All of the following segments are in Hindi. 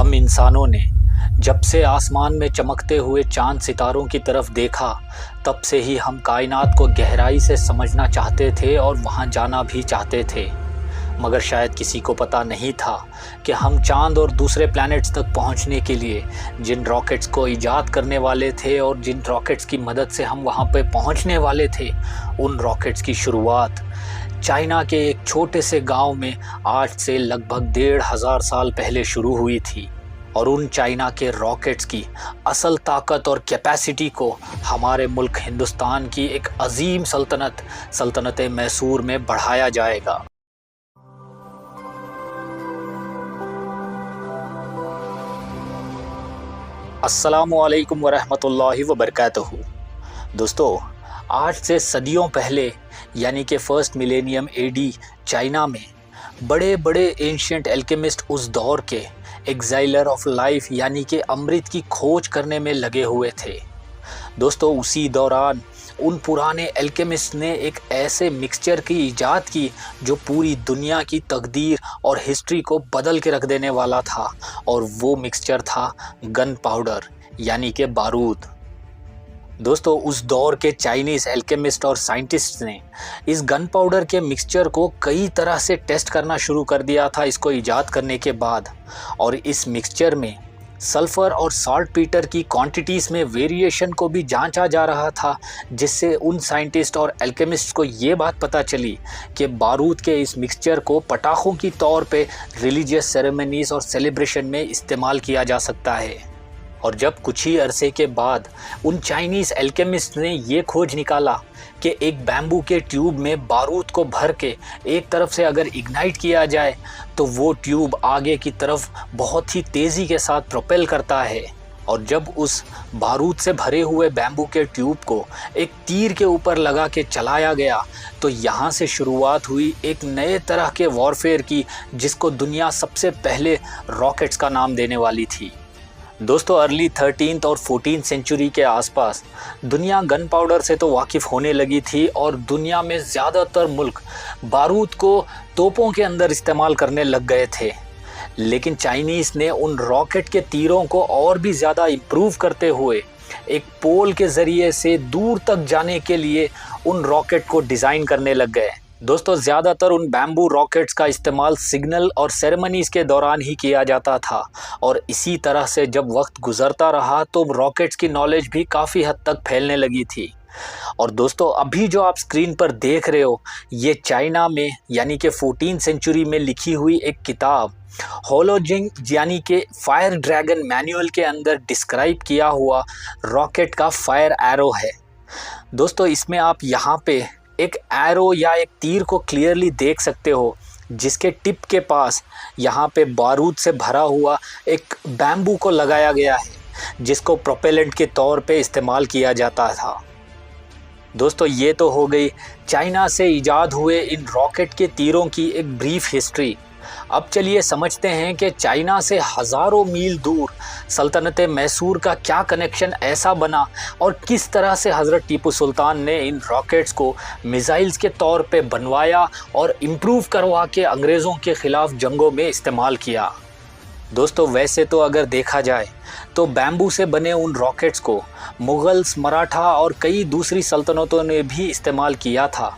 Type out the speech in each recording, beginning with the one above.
हम इंसानों ने जब से आसमान में चमकते हुए चांद सितारों की तरफ देखा, तब से ही हम कायनात को गहराई से समझना चाहते थे और वहां जाना भी चाहते थे। मगर शायद किसी को पता नहीं था कि हम चांद और दूसरे प्लैनेट्स तक पहुंचने के लिए जिन रॉकेट्स को ईजाद करने वाले थे और जिन रॉकेट्स की मदद से हम वहां पे पहुंचने वाले थे, उन रॉकेट्स की शुरुआत चाइना के एक छोटे से गांव में आज से लगभग 1500 साल पहले शुरू हुई थी। और उन चाइना के रॉकेट्स की असल ताकत और कैपेसिटी को हमारे मुल्क हिंदुस्तान की एक अजीम सल्तनत मैसूर में बढ़ाया जाएगा। अस्सलामुअलैकुम वरहमतुल्लाहि वबरकातुहू। दोस्तों, आज से सदियों पहले यानी कि फर्स्ट मिलेनियम एडी चाइना में बड़े बड़े एंशिएंट एल्केमिस्ट उस दौर के एक्साइलर ऑफ लाइफ यानी कि अमृत की खोज करने में लगे हुए थे। दोस्तों, उसी दौरान उन पुराने एल्केमिस्ट ने एक ऐसे मिक्सचर की इजाद की जो पूरी दुनिया की तकदीर और हिस्ट्री को बदल के रख देने वाला था, और वो मिक्सचर था गन पाउडर यानी कि बारूद। दोस्तों, उस दौर के चाइनीज़ एल्केमिस्ट और साइंटिस्ट ने इस गन पाउडर के मिक्सचर को कई तरह से टेस्ट करना शुरू कर दिया था इसको ईजाद करने के बाद, और इस मिक्सचर में सल्फ़र और सॉल्ट पीटर की क्वांटिटीज़ में वेरिएशन को भी जांचा जा रहा था, जिससे उन साइंटिस्ट और एल्केमिस्ट को ये बात पता चली कि बारूद के इस मिक्सचर को पटाखों की तौर पे रिलीजियस सेरेमनीज़ और सेलिब्रेशन में इस्तेमाल किया जा सकता है। और जब कुछ ही अरसे के बाद उन चाइनीज़ एल्केमिस्ट ने ये खोज निकाला कि एक बैम्बू के ट्यूब में बारूद को भर के एक तरफ से अगर इग्नाइट किया जाए तो वो ट्यूब आगे की तरफ बहुत ही तेज़ी के साथ प्रोपेल करता है। और जब उस बारूद से भरे हुए बैम्बू के ट्यूब को एक तीर के ऊपर लगा के चलाया गया तो यहाँ से शुरुआत हुई एक नए तरह के वॉरफेयर की, जिसको दुनिया सबसे पहले रॉकेट्स का नाम देने वाली थी। दोस्तों, अर्ली 13th और 14th सेंचुरी के आसपास दुनिया गन पाउडर से तो वाकिफ़ होने लगी थी और दुनिया में ज़्यादातर मुल्क बारूद को तोपों के अंदर इस्तेमाल करने लग गए थे। लेकिन चाइनीज़ ने उन रॉकेट के तीरों को और भी ज़्यादा इम्प्रूव करते हुए एक पोल के ज़रिए से दूर तक जाने के लिए उन रॉकेट को डिज़ाइन करने लग गए। दोस्तों, ज़्यादातर उन बैम्बू रॉकेट्स का इस्तेमाल सिग्नल और सेरेमनीज़ के दौरान ही किया जाता था, और इसी तरह से जब वक्त गुजरता रहा तो रॉकेट्स की नॉलेज भी काफ़ी हद तक फैलने लगी थी। और दोस्तों, अभी जो आप स्क्रीन पर देख रहे हो, ये चाइना में यानी कि 14th सेंचुरी में लिखी हुई एक किताब होलोजिंग यानी कि फायर ड्रैगन मैनुअल के अंदर डिस्क्राइब किया हुआ रॉकेट का फायर एरो है। दोस्तों, इसमें आप यहाँ पे एक एरो या एक तीर को क्लियरली देख सकते हो, जिसके टिप के पास यहाँ पे बारूद से भरा हुआ एक बैम्बू को लगाया गया है, जिसको प्रोपेलेंट के तौर पे इस्तेमाल किया जाता था। दोस्तों, ये तो हो गई चाइना से ईजाद हुए इन रॉकेट के तीरों की एक ब्रीफ हिस्ट्री। अब चलिए समझते हैं कि चाइना से हज़ारों मील दूर सल्तनत मैसूर का क्या कनेक्शन ऐसा बना और किस तरह से हज़रत टीपू सुल्तान ने इन रॉकेट्स को मिसाइल्स के तौर पे बनवाया और इम्प्रूव करवा के अंग्रेज़ों के ख़िलाफ़ जंगों में इस्तेमाल किया। दोस्तों, वैसे तो अगर देखा जाए तो बैम्बू से बने उन रॉकेट्स को मुग़ल्स, मराठा और कई दूसरी सल्तनतों ने भी इस्तेमाल किया था,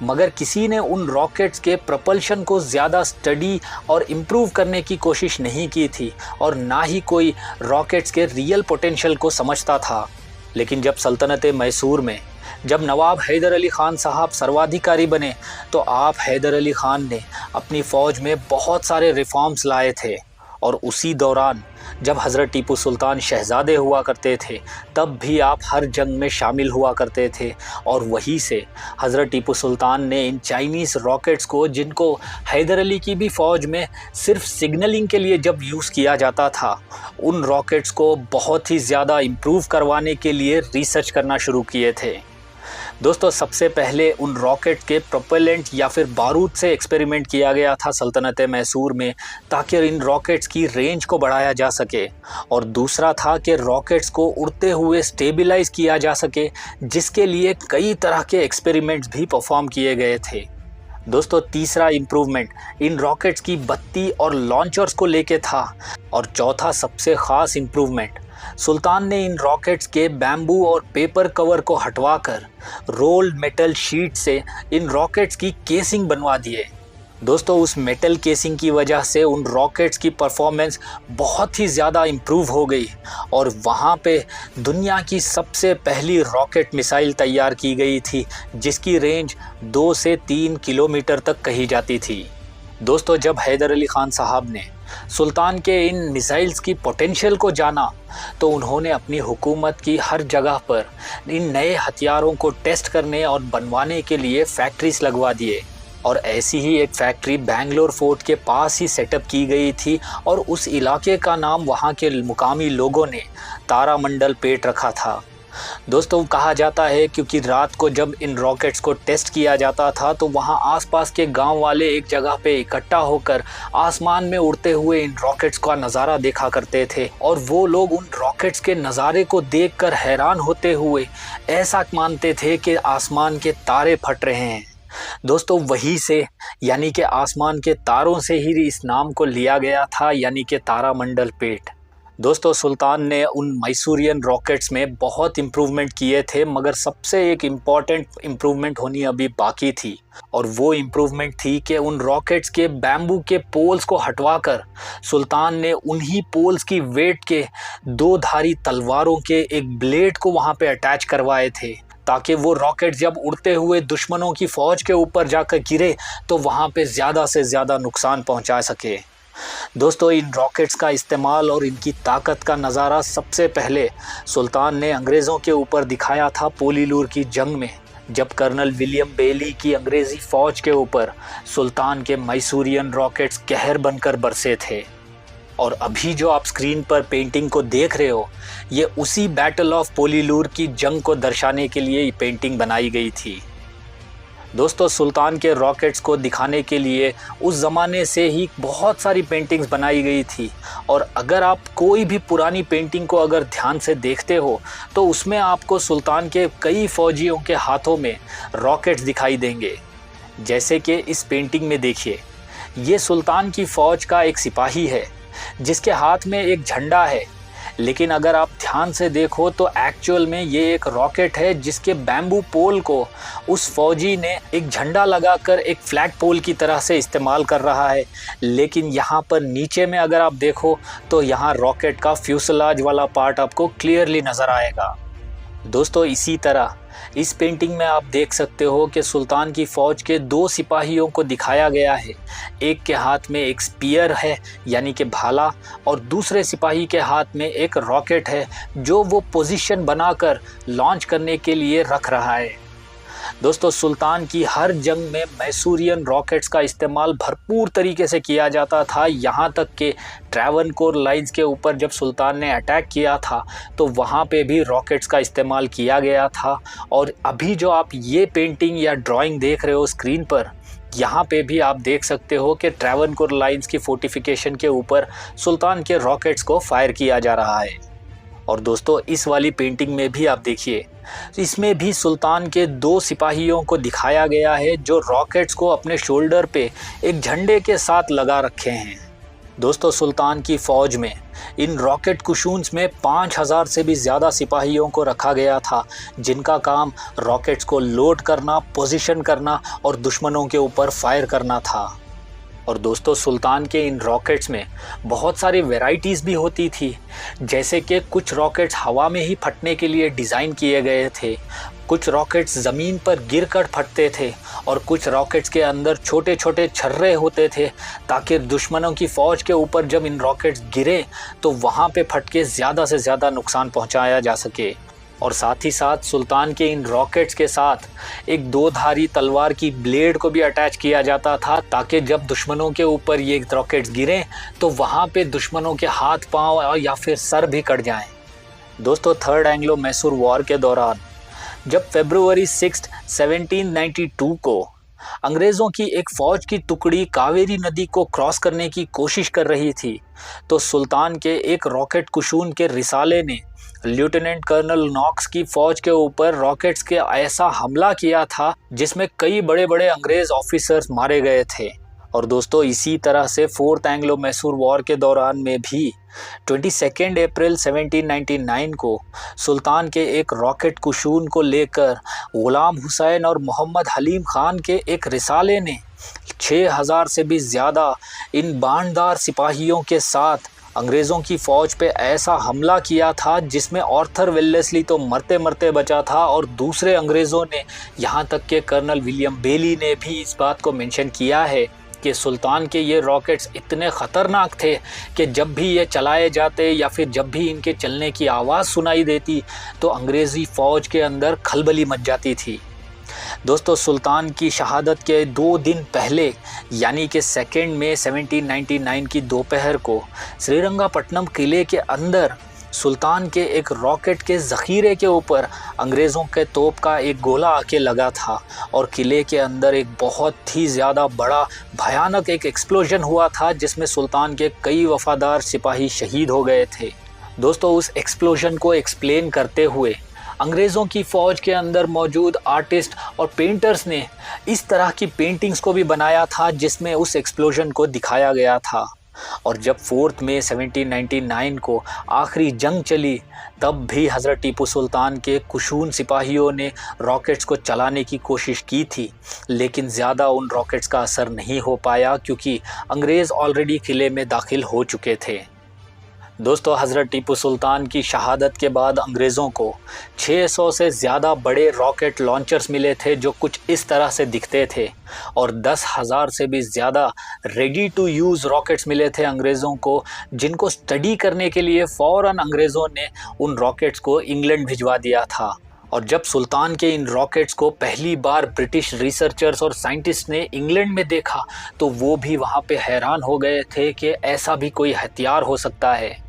मगर किसी ने उन रॉकेट्स के प्रपल्शन को ज़्यादा स्टडी और इम्प्रूव करने की कोशिश नहीं की थी, और ना ही कोई रॉकेट्स के रियल पोटेंशियल को समझता था। लेकिन जब सल्तनत मैसूर में जब नवाब हैदर अली ख़ान साहब सर्वाधिकारी बने तो आप हैदर अली ख़ान ने अपनी फ़ौज में बहुत सारे रिफॉर्म्स लाए थे, और उसी दौरान जब हज़रत टीपू सुल्तान शहज़ादे हुआ करते थे तब भी आप हर जंग में शामिल हुआ करते थे, और वहीं से हज़रत टीपू सुल्तान ने इन चाइनीज़ रॉकेट्स को, जिनको हैदर अली की भी फ़ौज में सिर्फ सिग्नलिंग के लिए जब यूज़ किया जाता था, उन रॉकेट्स को बहुत ही ज़्यादा इम्प्रूव करवाने के लिए रिसर्च करना शुरू किए थे। दोस्तों, सबसे पहले उन रॉकेट के प्रोपेलेंट या फिर बारूद से एक्सपेरिमेंट किया गया था सल्तनत मैसूर में, ताकि इन रॉकेट्स की रेंज को बढ़ाया जा सके, और दूसरा था कि रॉकेट्स को उड़ते हुए स्टेबलाइज किया जा सके, जिसके लिए कई तरह के एक्सपेरिमेंट्स भी परफॉर्म किए गए थे। दोस्तों तीसरा इम्प्रूवमेंट इन रॉकेट्स की बत्ती और लॉन्चर्स को लेके था। और चौथा सबसे ख़ास इम्प्रूवमेंट, सुल्तान ने इन रॉकेट्स के बैम्बू और पेपर कवर को हटवाकर रोल्ड मेटल शीट से इन रॉकेट्स की केसिंग बनवा दिए। दोस्तों उस मेटल केसिंग की वजह से उन रॉकेट्स की परफॉर्मेंस बहुत ही ज़्यादा इम्प्रूव हो गई और वहाँ पे दुनिया की सबसे पहली रॉकेट मिसाइल तैयार की गई थी, जिसकी रेंज 2 से 3 किलोमीटर तक कही जाती थी। दोस्तों जब हैदर अली ख़ान साहब ने सुल्तान के इन मिसाइल्स की पोटेंशियल को जाना तो उन्होंने अपनी हुकूमत की हर जगह पर इन नए हथियारों को टेस्ट करने और बनवाने के लिए फैक्ट्रीज लगवा दिए। और ऐसी ही एक फैक्ट्री बेंगलोर फोर्ट के पास ही सेटअप की गई थी और उस इलाके का नाम वहाँ के मुकामी लोगों ने तारामंडल पेट रखा था। दोस्तों कहा जाता है क्योंकि रात को जब इन रॉकेट्स को टेस्ट किया जाता था तो वहाँ आसपास के गांव वाले एक जगह पे इकट्ठा होकर आसमान में उड़ते हुए इन रॉकेट्स का नज़ारा देखा करते थे और वो लोग उन रॉकेट्स के नज़ारे को देखकर हैरान होते हुए ऐसा मानते थे कि आसमान के तारे फट रहे हैं। दोस्तों वहीं से यानी कि आसमान के तारों से ही इस नाम को लिया गया था, यानी कि तारामंडल पेट। दोस्तों सुल्तान ने उन मैसूरियन रॉकेट्स में बहुत इम्प्रूवमेंट किए थे, मगर सबसे एक इम्पॉर्टेंट इम्प्रूवमेंट होनी अभी बाकी थी और वो इम्प्रूवमेंट थी कि उन रॉकेट्स के बैम्बू के पोल्स को हटवाकर सुल्तान ने उन्हीं पोल्स की वेट के 2 धारी तलवारों के एक ब्लेड को वहाँ पे अटैच करवाए थे, ताकि वो रॉकेट जब उड़ते हुए दुश्मनों की फ़ौज के ऊपर जाकर गिरे तो वहाँ पे ज़्यादा से ज़्यादा नुकसान पहुँचा सके। दोस्तों इन रॉकेट्स का इस्तेमाल और इनकी ताकत का नज़ारा सबसे पहले सुल्तान ने अंग्रेज़ों के ऊपर दिखाया था पोलीलूर की जंग में, जब कर्नल विलियम बेली की अंग्रेज़ी फ़ौज के ऊपर सुल्तान के मैसूरियन रॉकेट्स कहर बनकर बरसे थे। और अभी जो आप स्क्रीन पर पेंटिंग को देख रहे हो, ये उसी बैटल ऑफ पोलीलूर की जंग को दर्शाने के लिए ये पेंटिंग बनाई गई थी। दोस्तों सुल्तान के रॉकेट्स को दिखाने के लिए उस ज़माने से ही बहुत सारी पेंटिंग्स बनाई गई थी और अगर आप कोई भी पुरानी पेंटिंग को अगर ध्यान से देखते हो तो उसमें आपको सुल्तान के कई फ़ौजियों के हाथों में रॉकेट्स दिखाई देंगे। जैसे कि इस पेंटिंग में देखिए, ये सुल्तान की फ़ौज का एक सिपाही है जिसके हाथ में एक झंडा है, लेकिन अगर आप ध्यान से देखो तो एक्चुअल में ये एक रॉकेट है जिसके बैम्बू पोल को उस फौजी ने एक झंडा लगाकर एक फ्लैग पोल की तरह से इस्तेमाल कर रहा है। लेकिन यहाँ पर नीचे में अगर आप देखो तो यहाँ रॉकेट का फ्यूसलाज वाला पार्ट आपको क्लियरली नज़र आएगा। दोस्तों इसी तरह इस पेंटिंग में आप देख सकते हो कि सुल्तान की फ़ौज के 2 सिपाहियों को दिखाया गया है। एक के हाथ में एक स्पीयर है यानी कि भाला और दूसरे सिपाही के हाथ में एक रॉकेट है जो वो पोजीशन बनाकर लॉन्च करने के लिए रख रहा है। दोस्तों सुल्तान की हर जंग में मैसूरियन रॉकेट्स का इस्तेमाल भरपूर तरीके से किया जाता था, यहाँ तक कि ट्रैवनकोर लाइंस के ऊपर जब सुल्तान ने अटैक किया था तो वहाँ पे भी रॉकेट्स का इस्तेमाल किया गया था। और अभी जो आप ये पेंटिंग या ड्राइंग देख रहे हो स्क्रीन पर, यहाँ पे भी आप देख सकते हो कि ट्रैवनकोर लाइंस की फोर्टिफिकेशन के ऊपर सुल्तान के रॉकेट्स को फायर किया जा रहा है। और दोस्तों इस वाली पेंटिंग में भी आप देखिए, इसमें भी सुल्तान के 2 सिपाहियों को दिखाया गया है जो रॉकेट्स को अपने शोल्डर पे एक झंडे के साथ लगा रखे हैं। दोस्तों सुल्तान की फ़ौज में इन रॉकेट कुशून्स में 5000 से भी ज़्यादा सिपाहियों को रखा गया था, जिनका काम रॉकेट्स को लोड करना, पोजीशन करना और दुश्मनों के ऊपर फायर करना था। और दोस्तों सुल्तान के इन रॉकेट्स में बहुत सारी वैरायटीज़ भी होती थी, जैसे कि कुछ रॉकेट्स हवा में ही फटने के लिए डिज़ाइन किए गए थे, कुछ रॉकेट्स ज़मीन पर गिरकर फटते थे और कुछ रॉकेट्स के अंदर छोटे छोटे छर्रे होते थे ताकि दुश्मनों की फ़ौज के ऊपर जब इन रॉकेट्स गिरे तो वहाँ पे फट के ज़्यादा से ज़्यादा नुकसान पहुँचाया जा सके। और साथ ही साथ सुल्तान के इन रॉकेट्स के साथ एक 2 धारी तलवार की ब्लेड को भी अटैच किया जाता था ताकि जब दुश्मनों के ऊपर ये रॉकेट्स गिरें तो वहाँ पे दुश्मनों के हाथ पांव या फिर सर भी कट जाएं। दोस्तों थर्ड एंग्लो मैसूर वॉर के दौरान जब फरवरी 6, 1792 को अंग्रेज़ों की एक फ़ौज की टुकड़ी कावेरी नदी को क्रॉस करने की कोशिश कर रही थी तो सुल्तान के एक रॉकेट कुशून के रिसाले ने लेफ्टिनेंट कर्नल नॉक्स की फौज के ऊपर रॉकेट्स के ऐसा हमला किया था जिसमें कई बड़े बड़े अंग्रेज ऑफिसर्स मारे गए थे। और दोस्तों इसी तरह से फोर्थ एंग्लो मैसूर वॉर के दौरान में भी 22 अप्रैल 1799 को सुल्तान के एक रॉकेट कुशून को लेकर गुलाम हुसैन और मोहम्मद हलीम खान के एक रिसाले ने 6000 से भी ज़्यादा इन बानदार सिपाहियों के साथ अंग्रेज़ों की फ़ौज पे ऐसा हमला किया था जिसमें आर्थर वेल्लेस्ली तो मरते मरते बचा था और दूसरे अंग्रेज़ों ने, यहाँ तक के कर्नल विलियम बेली ने भी इस बात को मेंशन किया है कि सुल्तान के ये रॉकेट्स इतने ख़तरनाक थे कि जब भी ये चलाए जाते या फिर जब भी इनके चलने की आवाज़ सुनाई देती तो अंग्रेज़ी फ़ौज के अंदर खलबली मच जाती थी। दोस्तों सुल्तान की शहादत के 2 दिन पहले यानी कि 2 मई 1799 की दोपहर को श्रीरंगापट्टनम किले के अंदर सुल्तान के एक रॉकेट के ज़ख़ीरे के ऊपर अंग्रेज़ों के तोप का एक गोला आके लगा था और किले के अंदर एक बहुत ही ज़्यादा बड़ा भयानक एक एक्सप्लोजन हुआ था जिसमें सुल्तान के कई वफ़ादार सिपाही शहीद हो गए थे। दोस्तों उस एक्सप्लोजन को एक्सप्लेन करते हुए अंग्रेज़ों की फ़ौज के अंदर मौजूद आर्टिस्ट और पेंटर्स ने इस तरह की पेंटिंग्स को भी बनाया था जिसमें उस एक्सप्लोजन को दिखाया गया था। और जब 4 मई 1799 को आखिरी जंग चली तब भी हज़रत टीपू सुल्तान के कुशून सिपाहियों ने रॉकेट्स को चलाने की कोशिश की थी, लेकिन ज़्यादा उन रॉकेट्स का असर नहीं हो पाया क्योंकि अंग्रेज़ ऑलरेडी किले में दाखिल हो चुके थे। दोस्तों हज़रत टीपू सुल्तान की शहादत के बाद अंग्रेज़ों को 600 से ज़्यादा बड़े रॉकेट लॉन्चर्स मिले थे जो कुछ इस तरह से दिखते थे और 10,000 से भी ज़्यादा रेडी टू यूज़ रॉकेट्स मिले थे अंग्रेज़ों को, जिनको स्टडी करने के लिए फ़ौरन अंग्रेज़ों ने उन रॉकेट्स को इंग्लैंड भिजवा दिया था। और जब सुल्तान के इन रॉकेट्स को पहली बार ब्रिटिश रिसर्चर्स और साइंटिस्ट ने इंग्लैंड में देखा तो वो भी वहाँ पे हैरान हो गए थे कि ऐसा भी कोई हथियार हो सकता है।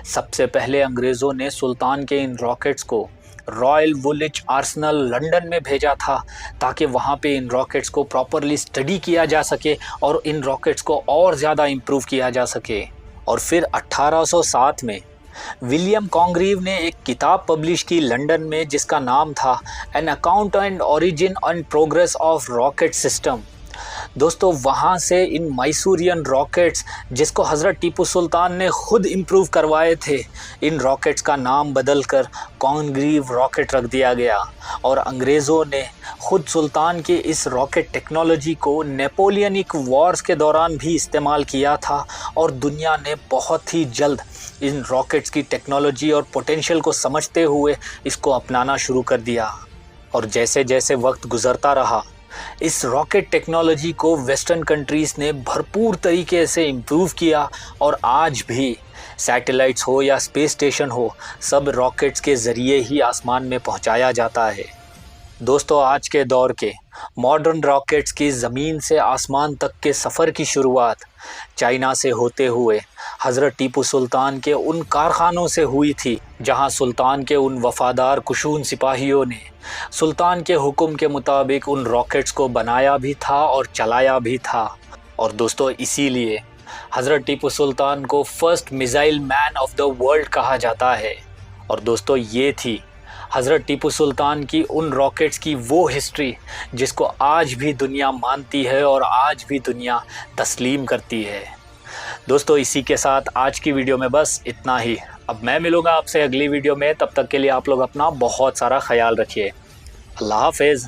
सबसे पहले अंग्रेज़ों ने सुल्तान के इन रॉकेट्स को रॉयल वुलिच आर्सेनल लंदन में भेजा था ताकि वहाँ पे इन रॉकेट्स को प्रॉपरली स्टडी किया जा सके और इन रॉकेट्स को और ज़्यादा इम्प्रूव किया जा सके। और फिर 1807 में विलियम कॉन्ग्रीव ने एक किताब पब्लिश की लंदन में जिसका नाम था an account and origin and progress of rocket system. दोस्तों वहाँ से इन मैसूरियन रॉकेट्स जिसको हज़रत टीपू सुल्तान ने खुद इम्प्रूव करवाए थे, इन रॉकेट्स का नाम बदलकर कॉन्ग्रीव रॉकेट रख दिया गया और अंग्रेज़ों ने खुद सुल्तान की इस रॉकेट टेक्नोलॉजी को नेपोलियनिक वॉर्स के दौरान भी इस्तेमाल किया था और दुनिया ने बहुत ही जल्द इन रॉकेट्स की टेक्नोलॉजी और पोटेंशियल को समझते हुए इसको अपनाना शुरू कर दिया। और जैसे जैसे वक्त गुज़रता रहा इस रॉकेट टेक्नोलॉजी को वेस्टर्न कंट्रीज़ ने भरपूर तरीके से इम्प्रूव किया और आज भी सैटेलाइट्स हो या स्पेस स्टेशन हो, सब रॉकेट्स के ज़रिए ही आसमान में पहुंचाया जाता है। दोस्तों आज के दौर के मॉडर्न रॉकेट्स की ज़मीन से आसमान तक के सफ़र की शुरुआत चाइना से होते हुए हज़रत टीपू सुल्तान के उन कारखानों से हुई थी जहां सुल्तान के उन वफ़ादार कुशून सिपाहियों ने सुल्तान के हुक्म के मुताबिक उन रॉकेट्स को बनाया भी था और चलाया भी था। और दोस्तों इसीलिए हज़रत टीपू सुल्तान को first missile man of the world कहा जाता है। और दोस्तों ये थी हज़रत टीपू सुल्तान की उन रॉकेट्स की वो हिस्ट्री जिसको आज भी दुनिया मानती है और आज भी दुनिया तस्लीम करती है। दोस्तों इसी के साथ आज की वीडियो में बस इतना ही। अब मैं मिलूँगा आपसे अगली वीडियो में, तब तक के लिए आप लोग अपना बहुत सारा ख्याल रखिए। अल्लाह हाफ़िज़।